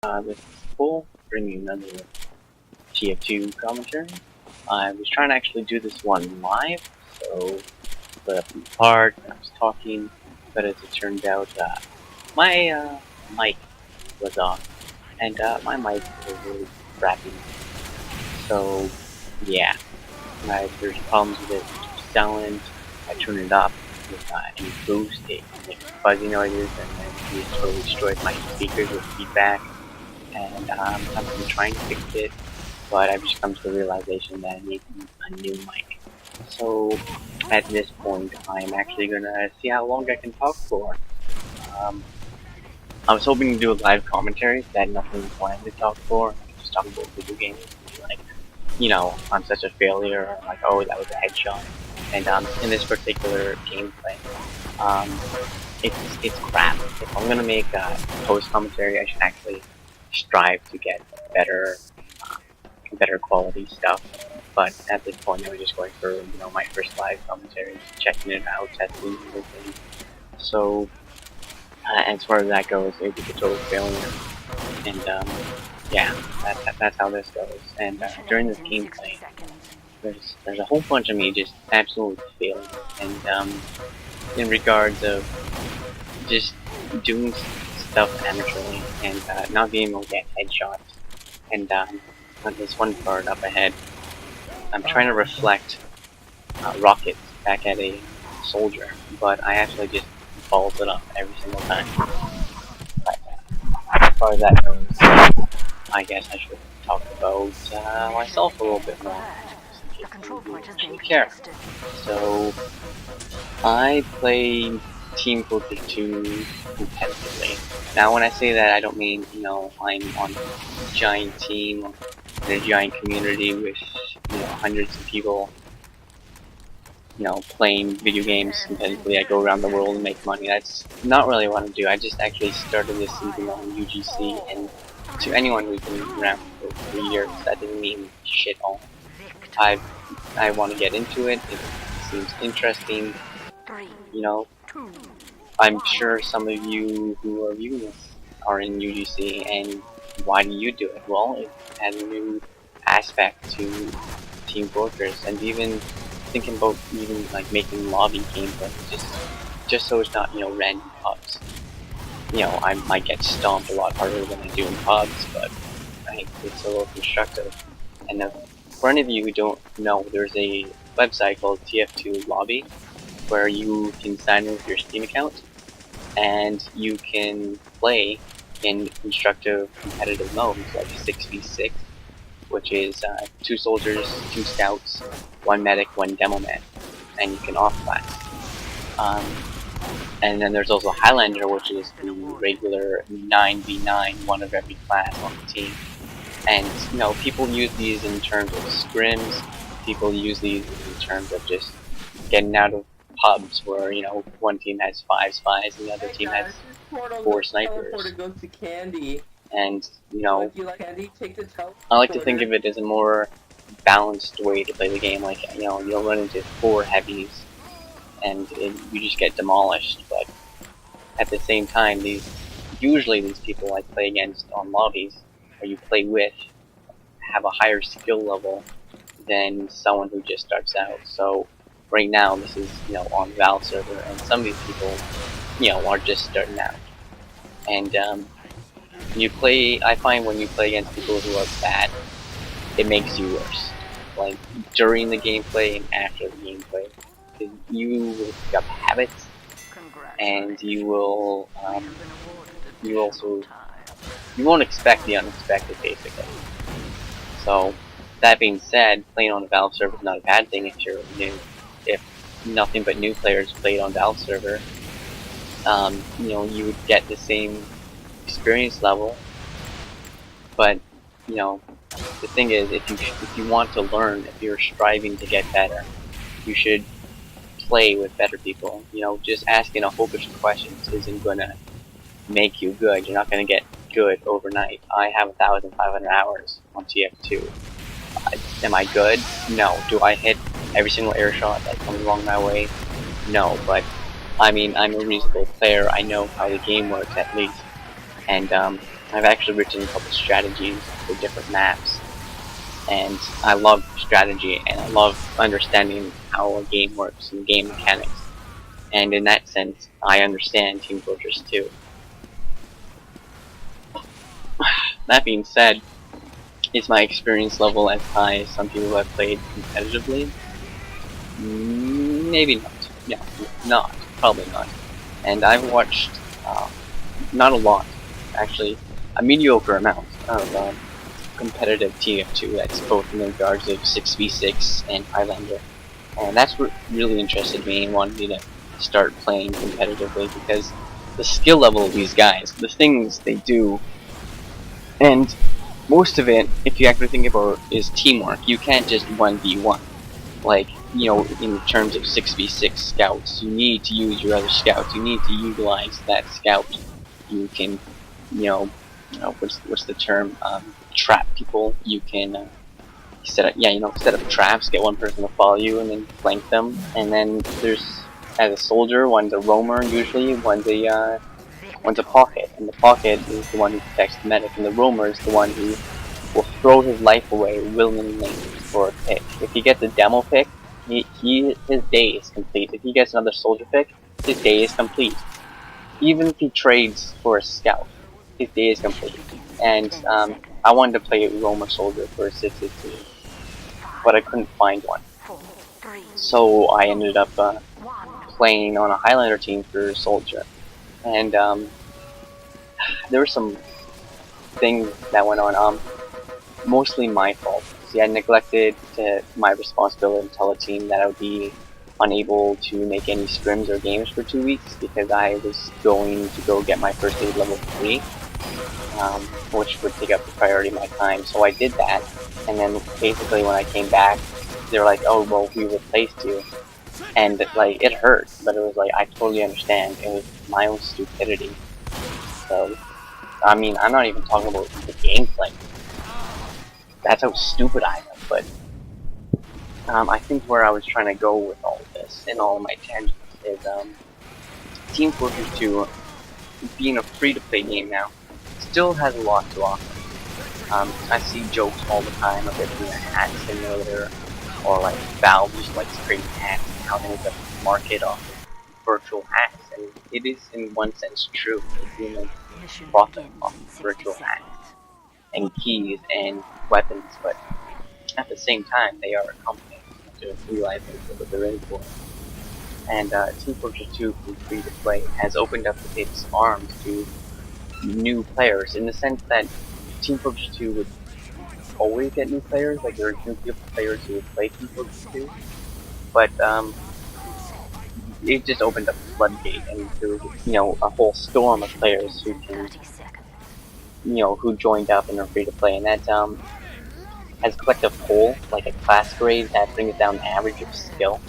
This is cool, bringing another TF2 commentary. I was trying to actually do this one live, so split up in part, I was talking, but as it turned out, my mic was off, and my mic was really crappy. So, yeah, there's problems with it. It's silent. I turned it off with any boost, it makes fuzzy noises, and then it totally destroyed my speakers with feedback. And I've been trying to fix it, but I've just come to the realization that I need a new mic. So at this point, I'm actually gonna see how long I can talk for. I was hoping to do a live commentary that nothing planned to talk for. I could just talk about video games, like, you know, I'm such a failure, or like, oh, that was a headshot. And in this particular gameplay, it's crap. If I'm gonna make a post commentary, I should actually strive to get better quality stuff. But at this point, I was just going for my first live commentary, just checking it out, testing everything. So as far as that goes, it was a total failure. And yeah, that's how this goes. And during this gameplay, there's a whole bunch of me just absolutely failing. And in regards of just doing stuff amateurly and not being able to get headshots. And on this one part up ahead, I'm trying to reflect rockets back at a soldier, but I actually just balls it up every single time. But as far as that goes, I guess I should talk about myself a little bit more. Actually care. So I play Team Colethehitman competitively. Now, when I say that, I don't mean I'm on a giant team or in a giant community with hundreds of people playing video games competitively. I go around the world and make money. That's not really what I do. I just actually started this season on UGC, and to anyone who's been around for 3 years, that didn't mean shit all. I want to get into it. It seems interesting. I'm sure some of you who are viewing this are in UGC, and why do you do it? Well, it adds a new aspect to Team Fortress, and even thinking about like making lobby gameplay, just so it's not random pubs. I might get stomped a lot harder than I do in pubs, but it's a little constructive. And for any of you who don't know, there's a website called TF2 Lobby, where you can sign in with your Steam account, and you can play in constructive competitive modes like 6v6, which is 2 soldiers, 2 scouts, 1 medic, 1 demo man, and you can off-class. And then there's also Highlander, which is the regular 9v9, one of every class on the team. And people use these in terms of scrims. People use these in terms of just getting out of pubs where one team has 5 spies and the other team has 4 snipers. And I like to think of it as a more balanced way to play the game. Like you'll run into 4 heavies and you just get demolished. But at the same time, usually these people I play against on lobbies, or you play with, have a higher skill level than someone who just starts out. So right now, this is on Valve server, and some of these people are just starting out. And I find when you play against people who are bad, it makes you worse. Like during the gameplay and after the gameplay, because you will pick up habits, and you will you won't expect the unexpected, basically. So that being said, playing on a Valve server is not a bad thing if you're new. If nothing but new players played on Valve server, you would get the same experience level. But the thing is, if you want to learn, if you're striving to get better, you should play with better people. Just asking a whole bunch of questions isn't gonna make you good. You're not gonna get good overnight. I have 1,500 hours on TF2. Am I good? No. Do I hit every single air shot that comes along my way? No. But I mean, I'm a reasonable player. I know how the game works at least. And I've actually written a couple strategies for different maps, and I love strategy, and I love understanding how a game works and game mechanics. And in that sense, I understand Team Fortress 2. That being said, is my experience level as high as some people have played competitively? Maybe not. Yeah, not. Probably not. And I've watched, not a lot, actually, a mediocre amount of competitive TF2 that's both in regards of 6v6 and Highlander. And that's what really interested me and wanted me to start playing competitively, because the skill level of these guys, the things they do, and most of it, if you actually think about it, is teamwork. You can't just 1v1. Like, you know, in terms of 6v6 scouts, you need to use your other scouts. You need to utilize that scout. You can, you know what's the term? Trap people. You can set up traps. Get one person to follow you, and then flank them. And then there's, as a soldier, one's a roamer usually. One's a pocket, and the pocket is the one who protects the medic, and the roamer is the one who will throw his life away willingly for a pick. If he gets a demo pick, his day is complete. If he gets another soldier pick, his day is complete. Even if he trades for a scout, his day is complete. And I wanted to play a roamer soldier for a 6v2, but I couldn't find one. So I ended up playing on a Highlander team for soldier. And there were some things that went on, mostly my fault. See, I neglected my responsibility to tell a team that I would be unable to make any scrims or games for 2 weeks because I was going to go get my first aid level 3, which would take up the priority of my time. So I did that, and then basically when I came back, they were like, "Oh, well, we replaced you." And like, it hurt, but it was like, I totally understand. It was my own stupidity. So, I mean, I'm not even talking about the gameplay. That's how stupid I am. But I think where I was trying to go with all of this and all of my tangents is Team Fortress 2, being a free-to-play game now, still has a lot to offer. I see jokes all the time of it being a hat simulator, or like Valve just likes creating hats and how they make a market off of virtual hats, and it is in one sense true. They do make profit off of virtual hats and keys and weapons, but at the same time they are a company to realize what they're in for. And Team Fortress 2 from free to play has opened up its arms to new players, in the sense that Team Fortress 2 would always get new players, like there are new players who would play Team Fortress 2, but it just opened up the floodgate, and there was, a whole storm of players who can, who joined up and are free to play, and that as a collective whole, like a class grade, that brings down the average of skill.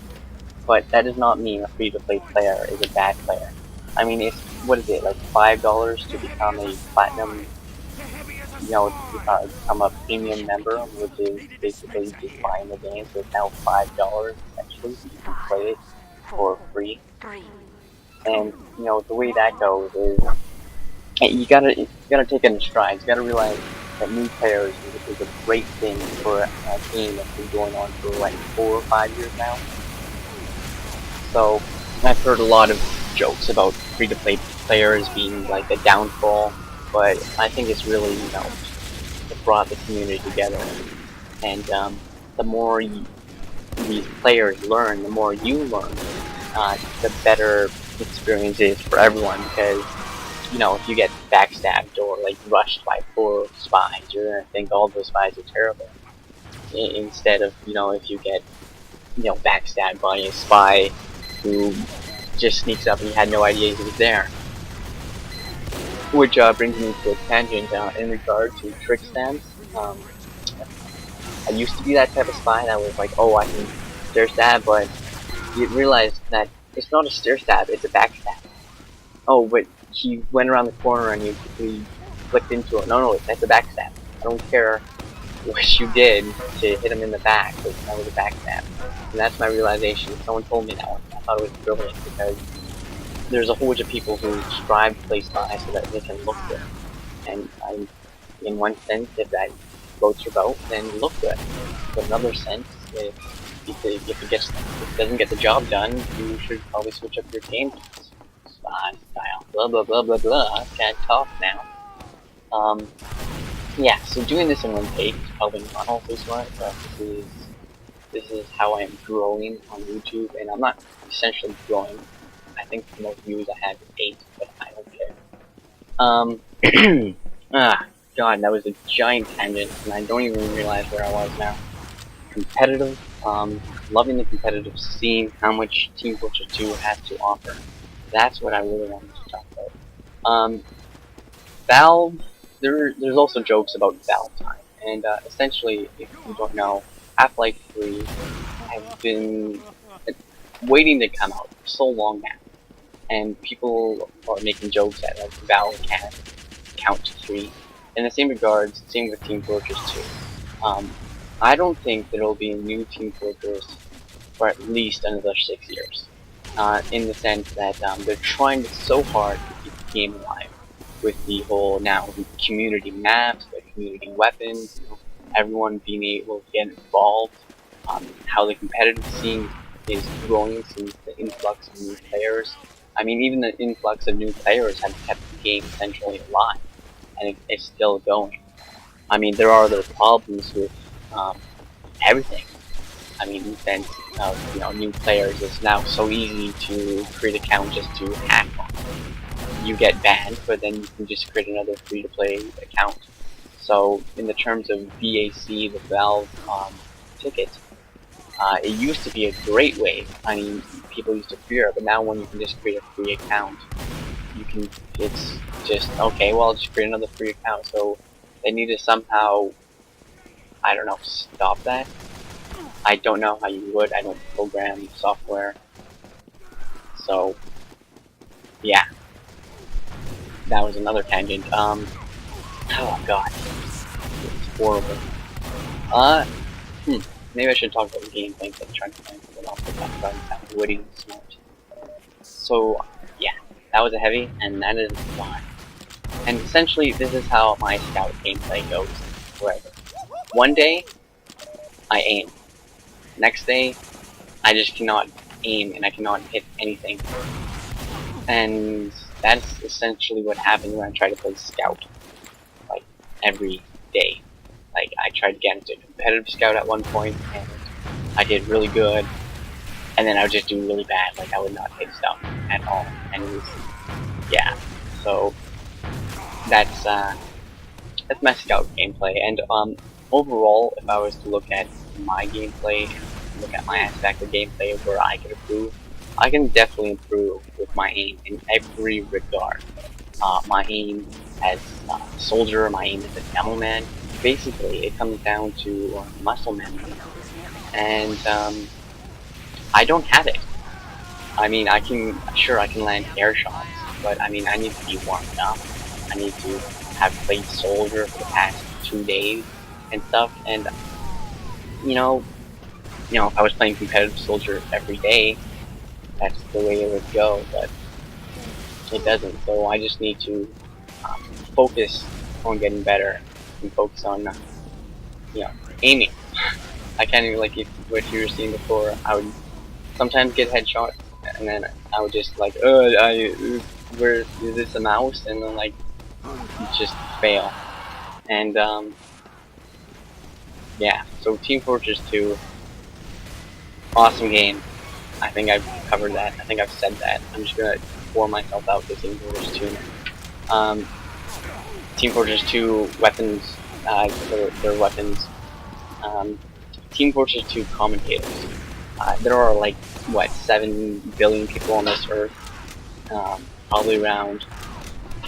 But that does not mean a free to play player is a bad player. I mean, it's, what is it, like $5 to become a platinum, become a premium member, which is basically just buying the game, so it's now $5 essentially, so you can play it for free. And, the way that goes is, you gotta take it in strides. You gotta realize that new players is a great thing for a game that's been going on for like 4 or 5 years now. So I've heard a lot of jokes about free-to-play players being like a downfall, but I think it's really, it brought the community together. And the more these players learn, the more you learn, the better experience is for everyone, because if you get backstabbed or like rushed by 4 spies, you're gonna think all those spies are terrible. Instead of, if you get, backstabbed by a spy who just sneaks up and you had no idea he was there. Which brings me to a tangent in regard to trick stabs. I used to be that type of spy that was like, oh, I can stair stab, but you realize that it's not a stair stab, it's a backstab. Oh, but he went around the corner and you quickly clicked into it. No, that's a backstab. I don't care what you did to hit him in the back, but that was a backstab. And that's my realization. Someone told me that one. I thought it was brilliant, because there's a whole bunch of people who strive to play spies so that they can look good. And in one sense, if that floats your boat, then look good. But in another sense, if it doesn't get the job done, you should probably switch up your game style. Blah blah blah blah blah. Can't talk now. Yeah. So doing this in one take is probably not also smart, but this is how I am growing on YouTube, and I'm not essentially growing. I think the most views I had was 8, but I don't care. God, that was a giant tangent, and I don't even realize where I was now. Competitive, loving the competitive scene, how much Team Fortress 2 has to offer. That's what I really wanted to talk about. Valve, there's also jokes about Valve time, and essentially, if you don't know, Half-Life 3 has been waiting to come out for so long now, and people are making jokes that like Valve can't count to 3. In the same regards, same with Team Fortress 2. I don't think there will be a new Team Fortress for at least another 6 years. In the sense that they're trying so hard to keep the game alive with the whole now community maps, the community weapons, everyone being able to get involved, how the competitive scene is growing since the influx of new players. I mean, even the influx of new players have kept the game essentially alive, and it's still going. I mean, there are other problems with everything. I mean, in the sense of new players, it's now so easy to create an account just to hack one. You get banned, but then you can just create another free-to-play account. So, in the terms of VAC, the Valve ticket, it used to be a great way. I mean, people used to fear it, but now when you can just create a free account, it's just, okay, well, I'll just create another free account. So, they need to somehow, I don't know, stop that. I don't know how you would. I don't program software. So, yeah. That was another tangent. Oh god. It's horrible. Maybe I should talk about the gameplay instead of trying to find something else to talk about and sound witty and smart. So, yeah. That was a heavy, and that is fine. And essentially, this is how my scout gameplay goes forever. One day, I aim. Next day, I just cannot aim and I cannot hit anything. And that's essentially what happens when I try to play Scout. Like, every day. Like, I tried to get into competitive Scout at one point, and I did really good. And then I would just do really bad, like I would not hit stuff at all. And it was, yeah. So, that's my Scout gameplay. And, overall, if I was to look at my gameplay, look at my aspect of gameplay where I could improve, I can definitely improve with my aim in every regard. My aim as a soldier, my aim as a demo man, basically it comes down to muscle memory. And I don't have it. I mean, I can land air shots, but I mean, I need to be warmed up. I need to have played soldier for the past 2 days and stuff, and if I was playing competitive soldier every day, that's the way it would go, but it doesn't. So I just need to focus on getting better and focus on, aiming. I can't even, like, what you were seeing before, I would sometimes get headshots, and then I would just, like, where is this a mouse? And then, like, just fail. And, yeah, so Team Fortress 2, awesome game. I think I've covered that. I think I've said that. I'm just gonna pour myself out to Team Fortress 2. Team Fortress 2 weapons, their weapons. Team Fortress 2 commentators. There are like, 7 billion people on this earth. Probably around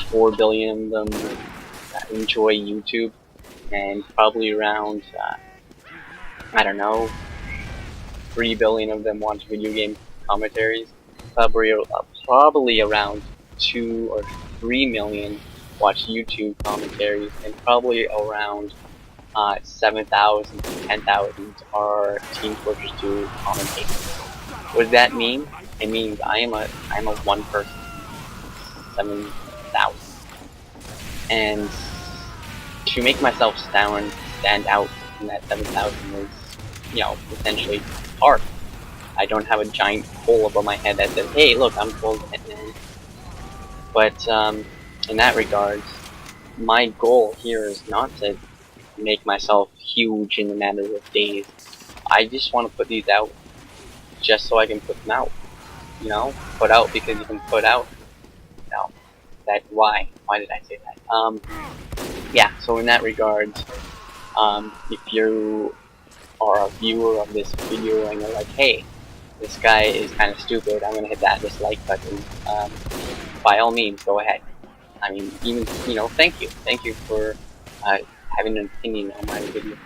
4 billion of them enjoy YouTube. And probably around, I don't know, 3 billion of them watch video game commentaries. Probably around 2 or 3 million watch YouTube commentaries, and probably around 7,000 to 10,000 are Team Fortress 2 commentators. What does that mean? It means I am a one person. 7,000. And to make myself stand out in that 7,000 is, you know, essentially hard. I don't have a giant hole above my head that says, hey, look, I'm Colethehitman. But in that regard, my goal here is not to make myself huge in a matter of days. I just want to put these out just so I can put them out. You know, put out because you can put out. No, why did I say that? Yeah. So in that regard, if you are a viewer of this video and you're like, hey, this guy is kind of stupid, I'm gonna hit that dislike button. By all means, go ahead. I mean, even, you know, thank you for having an opinion on my video.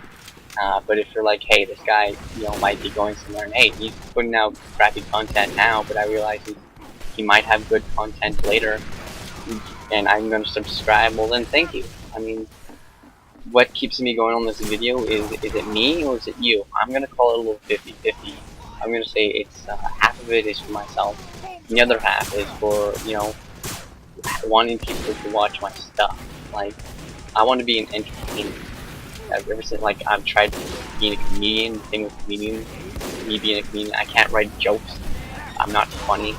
But if you're like, hey, this guy, you know, might be going somewhere, and hey, he's putting out crappy content now, but I realize he might have good content later, and I'm gonna subscribe, well then thank you. I mean, what keeps me going on this video is it me or is it you? I'm gonna call it a little 50-50. I'm gonna say it's half of it is for myself, and the other half is for, you know, wanting people to watch my stuff. Like, I want to be an entertainer. Ever since, like, I've tried being a comedian, the thing with comedians, me being a comedian, I can't write jokes. I'm not funny.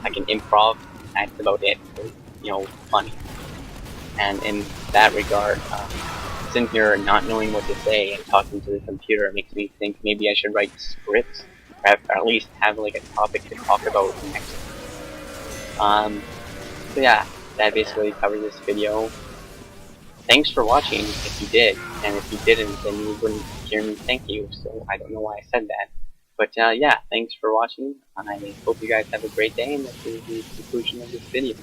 I can improv. That's about it. You know, funny. And in that regard, sitting here not knowing what to say and talking to the computer makes me think maybe I should write scripts, or at least have like a topic to talk about next. So yeah, that basically covers this video. Thanks for watching if you did, and if you didn't, then you wouldn't hear me thank you, so I don't know why I said that. But yeah, thanks for watching. I hope you guys have a great day, and this is the conclusion of this video.